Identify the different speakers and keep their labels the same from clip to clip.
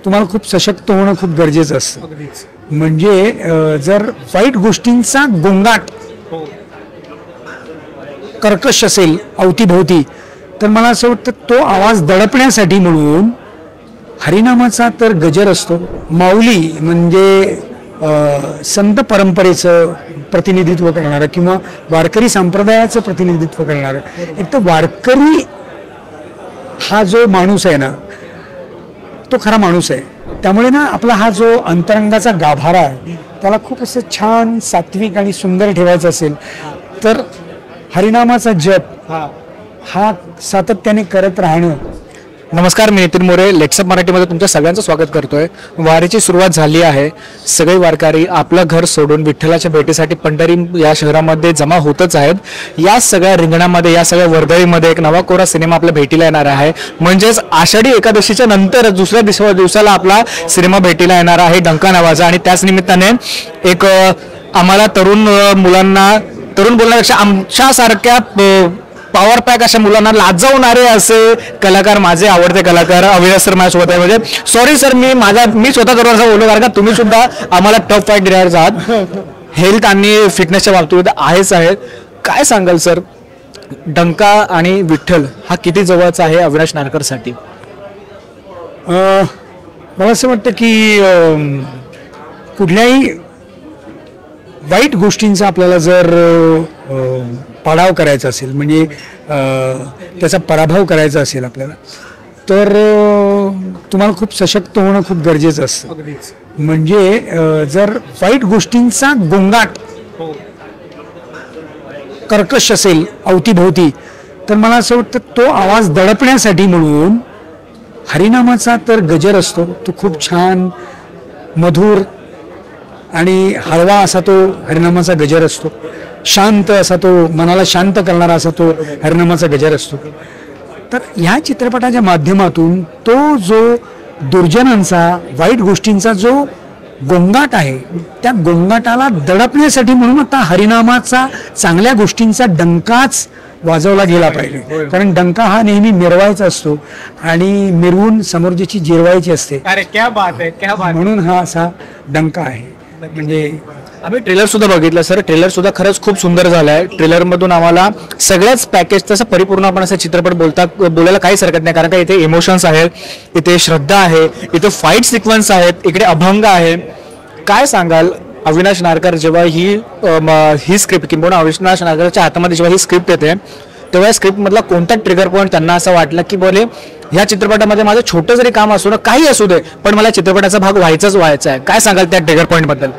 Speaker 1: तुम्हाला खूप सशक्त होणं खूप गरजेचं असतं. म्हणजे जर वाईट गोष्टींचा गोंगाट कर्कश असेल अवतीभोवती, तर मला असं वाटतं तो आवाज दडपण्यासाठी म्हणून हरिनामाचा तर गजर असतो. माऊली म्हणजे संत परंपरेचं प्रतिनिधित्व करणारं किंवा वारकरी संप्रदायाचं प्रतिनिधित्व करणारं. एक तर वारकरी हा जो माणूस आहे ना, तो खरा माणूस आहे. त्यामुळे ना आपला हा जो अंतरंगाचा गाभारा आहे त्याला खूप असं छान सात्विक आणि सुंदर ठेवायचं असेल तर हरिनामाचा जप हा सातत्याने करत राहणं.
Speaker 2: नमस्कार, मी नितीन मोरे लेट्सअप मराठीमध्ये तुमच्या सगळ्यांचं स्वागत करतोय. वारीची सुरुवात झाली आहे. सगळे वारकरी आपलं घर सोडून विठ्ठलाच्या भेटीसाठी पंढरी या शहरामध्ये जमा होतच आहेत. या सगळ्या रिंगणामध्ये, या सगळ्या वर्दळीमध्ये एक नवा कोरा सिनेमा आपल्या भेटीला येणार आहे. म्हणजेच आषाढी एकादशीच्या नंतर दुसऱ्या दिवसाला आपला सिनेमा भेटीला येणार आहे, डंका नावाचा. आणि त्याच निमित्ताने एक आम्हाला तरुण बोलण्यापेक्षा आमच्यासारख्या पॉवर पॅक अशा मुलांना लाजवणारे असे कलाकार, माझे आवडते कलाकार अविनाश सर माझ्यासोबत आहे. म्हणजे सॉरी सर, मी स्वतः करून असं बोललो, कारण का तुम्ही सुद्धा आम्हाला टफ फाईट देणार आहात. हेल्थ आणि फिटनेसच्या बाबतीत आहेच आहे. काय सांगाल सर, डंका आणि विठ्ठल हा किती जवळचा आहे अविनाश नारकरसाठी?
Speaker 1: मला असं वाटतं की कुठल्याही वाईट गोष्टींचा आपल्याला जर पाडाव करायचा असेल, म्हणजे त्याचा पराभव करायचा असेल आपल्याला, तर तुम्हाला खूप सशक्त होणं खूप गरजेचं असतं. म्हणजे जर वाईट गोष्टींचा गोंगाट कर्कश असेल अवतीभोवती, तर मला असं वाटतं तो आवाज दडपण्यासाठी म्हणून हरिनामाचा तर गजर असतो. तो खूप छान मधुर आणि हळवा असा तो हरिनामाचा गजर असतो. शांत असा तो, मनाला शांत करणारा असा तो हरिनामाचा गजर असतो. तर ह्या चित्रपटाच्या माध्यमातून तो जो दुर्जनांचा, वाईट गोष्टींचा जो गोंगाट आहे, त्या गोंगाटाला दडपण्यासाठी म्हणून आता हरिनामाचा, चांगल्या गोष्टींचा डंकाच वाजवला गेला पाहिजे. कारण डंका हा नेहमी मिरवायचा असतो आणि मिरवून समोरची जिरवायची असते.
Speaker 2: अरे क्या बात है, क्या बात.
Speaker 1: म्हणून हा असा डंका आहे. म्हणजे
Speaker 2: आम्ही ट्रेलर सुद्धा बघितलं सर. ट्रेलर सुद्धा खरंच खूप सुंदर झाला आहे. ट्रेलर मधून आम्हाला सगळ्याच पॅकेज तसं परिपूर्ण आपण असा चित्रपट बोलायला काहीच हरकत नाही, कारण का इथे इमोशन्स आहेत, इथे श्रद्धा आहे, इथे फाईट सिक्वेन्स आहेत, इकडे अभंग आहे. काय सांगाल अविनाश नारकर, जेव्हा ही स्क्रिप्ट किंवा अविनाश नारकरच्या हातामध्ये जेव्हा ही स्क्रिप्ट येते, तेव्हा या स्क्रिप्ट मधला कोणता ट्रिगर पॉईंट त्यांना असं वाटलं की बोले ह्या चित्रपटामध्ये माझं छोटं जरी काम असू ना, काही असू दे, पण मला चित्रपटाचा भाग व्हायचा आहे? काय सांगाल त्या ट्रिगर पॉईंट बद्दल?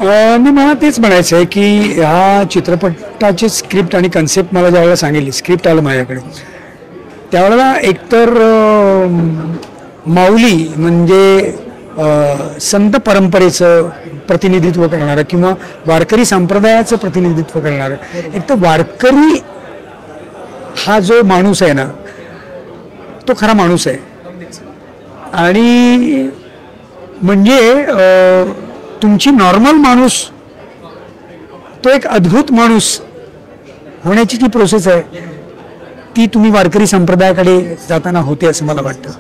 Speaker 1: मला तेच म्हणायचं आहे की ह्या चित्रपटाची स्क्रिप्ट आणि कन्सेप्ट मला ज्यावेळेला सांगितली, स्क्रिप्ट आलं माझ्याकडे, त्यावेळेला एकतर माऊली म्हणजे संत परंपरेचं प्रतिनिधित्व करणारं किंवा वारकरी संप्रदायाचं प्रतिनिधित्व करणारं. एक तर वारकरी हा जो माणूस आहे ना, तो खरा माणूस आहे. आणि म्हणजे तुमची नॉर्मल माणूस, तो एक अद्भुत माणूस होण्याची जी प्रोसेस आहे, ती तुम्ही वारकरी संप्रदायाकडे जाताना होते असं मला वाटतं.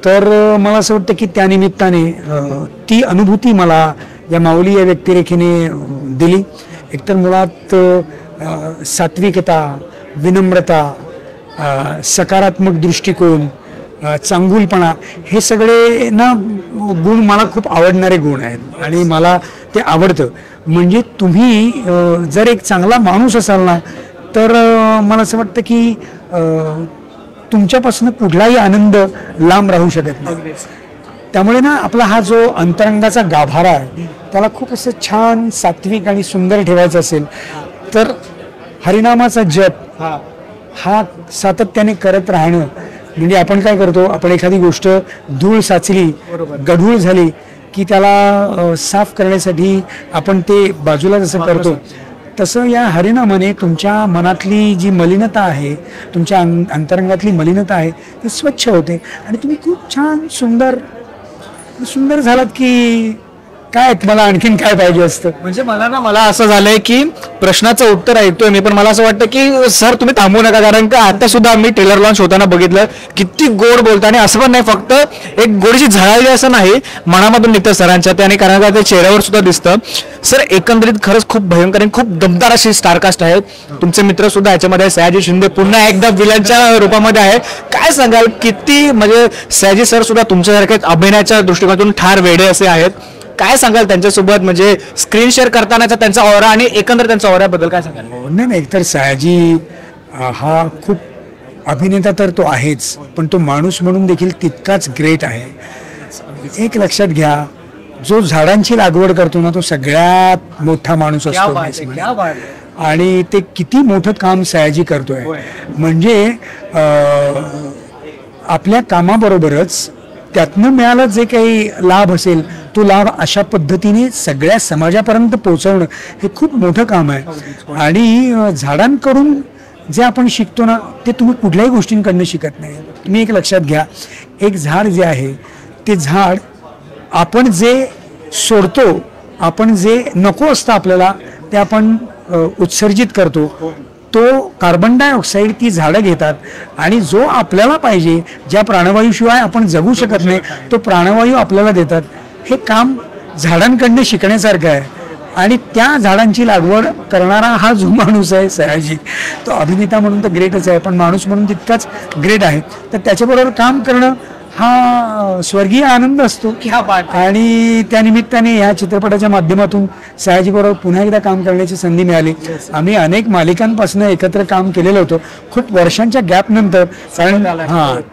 Speaker 1: तर मला असं वाटतं की त्यानिमित्ताने ती अनुभूती मला या माऊली या व्यक्तिरेखेने दिली. एकतर मुळात सात्विकता, विनम्रता, सकारात्मक दृष्टिकोन, चांगुलपणा, हे सगळे ना गुण मला खूप आवडणारे गुण आहेत आणि मला ते आवडतं. म्हणजे तुम्ही जर एक चांगला माणूस असाल ना, तर मला असं वाटतं की तुमच्यापासून कुठलाही आनंद लांब राहू शकत नाही. त्यामुळे ना आपला हा जो अंतरंगाचा गाभारा आहे त्याला खूप असं छान सात्विक आणि सुंदर ठेवायचं असेल तर हरिनामाचा जप हा सातत्याने करत राहणं. म्हणजे आपण काय करतो, आपण एखादी गोष्ट धूळ साचली, गढूळ झाली की त्याला साफ करण्यासाठी आपण ते बाजूला जसं करतो, तसं या हरिनामाने तुमच्या मनातली जी मलिनता आहे, तुमच्या अंतरंगातली मलिनता आहे, ती स्वच्छ होते आणि तुम्ही खूप छान सुंदर झालात की काय मला आणखीन काय पाहिजे असतं.
Speaker 2: म्हणजे मला असं झालंय की प्रश्नाचं उत्तर ऐकतोय मी, पण मला असं वाटतं की सर तुम्ही थांबू नका, कारण का आता सुद्धा मी ट्रेलर लॉन्च होताना बघितलं किती गोड बोलता. आणि असं पण नाही फक्त एक गोडीची झळाळी असं नाही, मनामधून निघतं सरांच्या ते, आणि कारण का ते चेहऱ्यावर सुद्धा दिसतं. सर एकंदरीत खरंच खूप भयंकर आणि खूप दमदार अशी स्टारकास्ट आहे. तुमचे मित्र सुद्धा याच्यामध्ये सयाजी शिंदे पुन्हा एकदा विलनच्या रूपामध्ये आहे. काय सांगाल किती म्हणजे सयाजी सर सुद्धा तुमच्यासारखे अभिनयाच्या दृष्टिकोनातून ठार वेडे असे आहेत. काय सांगाल त्यांच्यासोबत म्हणजे स्क्रीन शेअर करतानाचा त्यांचा ऑरा आणि एकंदर त्यांच्या ऑऱ्याबद्दल काय सांगाल.
Speaker 1: नाही तर सयाजी हा खूप अभिनेता तर तो आहेच, पण तो माणूस म्हणून देखील तितकाच ग्रेट आहे. एक लक्षात घ्या, जो झाडांची लागवड करतो ना तो सगळ्यात मोठा माणूस असतो. आणि ते किती मोठं काम सयाजी करतोय. म्हणजे आपल्या कामाबरोबरच त्यातनं मिळालं जे काही लाभ असेल तो लाभ अशा पद्धतीने सगळ्या समाजापर्यंत पोहोचवणं हे खूप मोठं काम आहे. आणि झाडांकडून जे आपण शिकतो ना ते तुम्ही कुठल्याही गोष्टींकडनं शिकत नाही. तुम्ही एक लक्षात घ्या, एक झाड जे आहे ते झाड आपण जे सोडतो, आपण जे नको असतं आपल्याला ते आपण उत्सर्जित करतो, तो कार्बन डायऑक्साईड ती झाडं घेतात आणि जो आपल्याला पाहिजे, ज्या प्राणवायूशिवाय आपण जगू शकत नाही तो प्राणवायू आपल्याला देतात. हे काम झाडांकडनं शिकण्यासारखं आहे. आणि त्या झाडांची लागवड करणारा हा जो माणूस आहे सयाजी, तो अभिनेता म्हणून तर ग्रेटच आहे, पण माणूस म्हणून तितकाच ग्रेट आहे. तर त्याच्याबरोबर काम करणं हा स्वर्गीय आनंद असतो. आणि त्यानिमित्ताने ह्या चित्रपटाच्या माध्यमातून सयाजीबरोबर पुन्हा एकदा काम करण्याची संधी मिळाली. आम्ही अनेक मालिकांपासून एकत्र काम केलेलं होतं खूप वर्षांच्या गॅप नंतर, कारण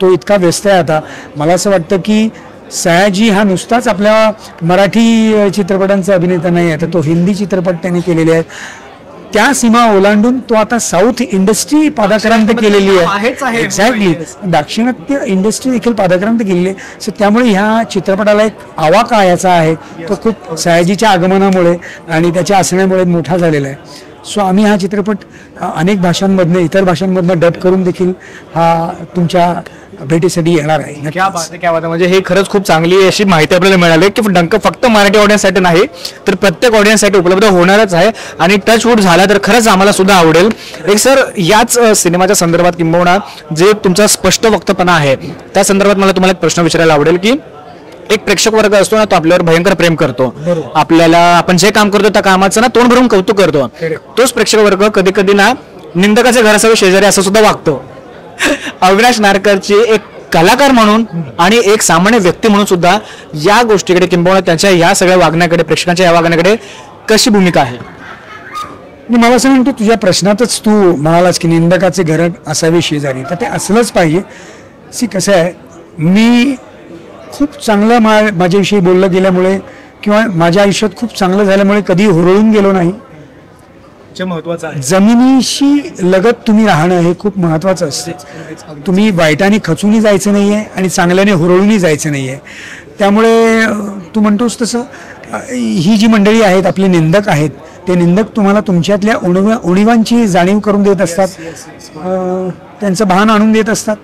Speaker 1: तो इतका व्यस्त आहे आता. मला असं वाटतं की सयाजी हा नुसताच आपल्या मराठी चित्रपटांचा अभिनेता नाही आहे, तर तो हिंदी चित्रपट त्याने केलेले आहेत. त्या सीमा ओलांडून तो आता साऊथ इंडस्ट्री पादाक्रांत केलेली आहे. एक्झॅक्टली, दाक्षिणात्य इंडस्ट्री देखील पादाक्रांत केलेली आहे. सो त्यामुळे ह्या चित्रपटाला एक आवाका याचा आहे तो खूप सयाजीच्या आगमनामुळे आणि त्याच्या असण्यामुळे मोठा झालेला आहे. सो आम्ही हा चित्रपट अनेक भाषांमधनं, इतर भाषांमधनं डब करून देखील हा तुमच्या भेटीसाठी येणार आहे.
Speaker 2: क्या बात. म्हणजे हे खरंच खूप चांगली अशी माहिती आपल्याला मिळाली की डंक फक्त मराठी ऑडियन्ससाठी नाही तर प्रत्येक ऑडियन्ससाठी उपलब्ध होणारच आहे. आणि टचवूड झाला तर खरंच आम्हाला सुद्धा आवडेल. एक सर याच सिनेमाच्या संदर्भात किंबहुना जे तुमचा स्पष्ट वक्तपणा आहे त्या संदर्भात मला तुम्हाला एक प्रश्न विचारायला आवडेल की एक प्रेक्षक वर्ग असतो ना, तो आपल्यावर भयंकर प्रेम करतो. आपल्याला आपण जे काम करतो त्या कामाचं ना तोंड भरून कौतुक करतो. तोच प्रेक्षक वर्ग कधी कधी ना निंदकाचे घर असावे शेजारी असं सुद्धा वागतो. अविनाश नारकरची एक कलाकार म्हणून आणि एक सामान्य व्यक्ती म्हणून सुद्धा या गोष्टीकडे किंबहुना त्यांच्या या सगळ्या वागण्याकडे, प्रेक्षकांच्या या वागण्याकडे कशी भूमिका आहे.
Speaker 1: मला असं म्हणतो, तुझ्या प्रश्नातच तू म्हणालास की निंदकाचे घर असावे शेजारी, तर ते असलंच पाहिजे. कसं आहे, मी खूप चांगलं माझ्याविषयी बोललं गेल्यामुळे किंवा माझ्या आयुष्यात खूप चांगलं झाल्यामुळे कधी हुरळून गेलो नाही.
Speaker 2: महत्वाचं आहे
Speaker 1: जमिनीशी लगत तुम्ही राहणं हे खूप महत्वाचं असते. तुम्ही वाईटाने खचूनही जायचं नाहीये आणि चांगल्याने हुरळूनही जायचं नाहीये. त्यामुळे तू म्हणतोस तसं ही जी मंडळी आहेत, आपले निंदक आहेत, ते निंदक तुम्हाला तुमच्यातल्या उणिवांची जाणीव करून देत असतात, त्यांचं भान आणून देत असतात.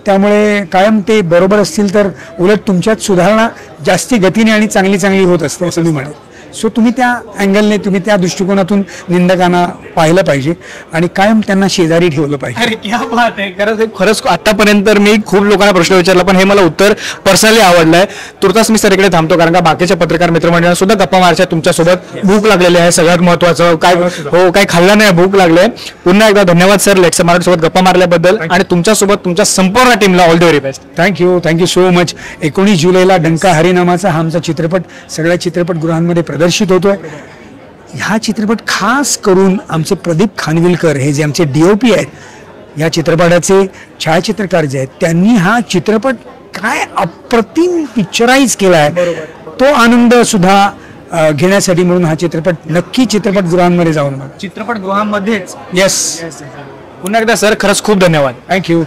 Speaker 1: त्यामुळे कायम ते बरोबर असतील तर उलट तुमच्यात सुधारणा जास्ती गतीने आणि चांगली होत असते असं मी म्हणेन. सो तुम्ही त्या अँगलने, तुम्ही त्या दृष्टिकोनातून निंदकांना पाहिलं पाहिजे आणि कायम त्यांना शेजारी ठेवलं पाहिजे.
Speaker 2: अरे क्या बात आहे. खरंच आतापर्यंत मी खूप लोकांना प्रश्न विचारला पण हे मला उत्तर पर्सनली आवडलंय. तुर्तास मी सर इकडे थांबतो कारण का बाकीच्या पत्रकार मित्रमंडळांना सुद्धा गप्पा मारायच्या, तुमच्यासोबत भूक लागलेली आहे सगळ्यात महत्वाचं. काय खाल्लं नाही, भूक लागले. पुन्हा एकदा धन्यवाद सर लेट्स मराठी सोबत गप्पा मारल्याबद्दल आणि तुमच्यासोबत तुमच्या संपूर्ण टीमला all the very best.
Speaker 1: Thank you so much. 19 जुलैला डंका हरिनामाचा हा आमचा चित्रपट सगळ्या चित्रपटगृहांमध्ये प्रदर्शित होतोय. हा चित्रपट खास करून आमचे प्रदीप खानविलकर हे जे आमचे DOP आहेत, या चित्रपटाचे छायाचित्रकार जे आहेत, त्यांनी हा चित्रपट काय अप्रतिम पिक्चराइज केला आहे. तो आनंद सुद्धा घेण्यासाठी म्हणून हा चित्रपट नक्की चित्रपटगृहांमध्ये जाऊन बघा.
Speaker 2: चित्रपटगृहांमध्येच.
Speaker 1: येस.
Speaker 2: पुन्हा एकदा सर खरंच खूप धन्यवाद.
Speaker 1: थँक्यू.